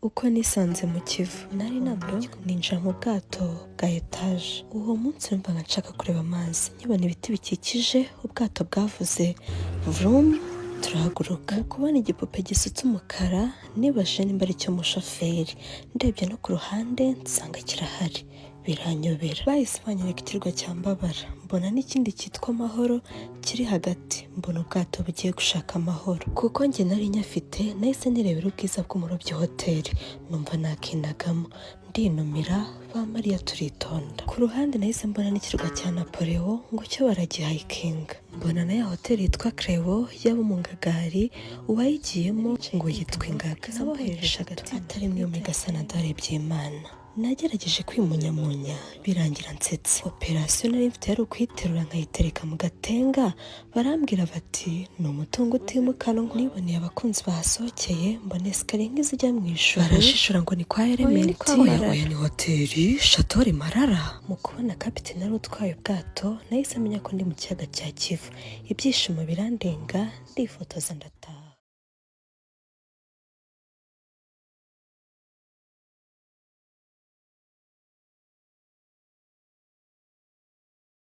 uko nisanze mu Kivu nari nabwo ninjira mu bwato bwa etaje. Uwo munsi numvaga nshaka kureba amazi, nkibona ibiti bikikije ubwato bwavuze vrum, turahaguruka. Mu kubona igipupe gisutse umukara nibaje nimba ari cyo mushoferi, ndebye no ku ruhande nsanga kirahari, biranyobera. Bahise banyereka ikirwa cya Mbabara, mbona n'ikindi cyitwa Amahoro kiri hagati, mbona ubwato bugiye gushaka amahoro. Kuko njye nari nyafite, nahise nirebera ubwiza bw'umurobyi hoteli, numva nakinagamo, ndinumira ba Mariya turitonda. Ku ruhande nahise mbona n'ikirwa cya Napoleon ngo cyo baragihayikinga, mbona na ya hoteli yitwa Crewo yaba mu Ngagari, uwayigiyemo ngo yitwa Ingaga. Nabohereje agati atari mwe muri Gasanadare by'Imana. Nagerageje kwimunyamunya birangira nsetse. Operasiyo nari mfite yari ukuyiterura nkayitereka mu gatenga, barambwira bati ni umutungo utimukanwa. Niboneye abakunzi bahasohokeye, mbona esikariye nk'izijya mu ijuru, barashishura ngo ni kwa Elementi. Oya ni hoteli Chateau Marara. Mu kubona kapiteni wari utwaye ubwato, nahise menya ko ndi mu kiyaga cya Kivu. Ibyishimo birandenga, ndifotoza ndataha.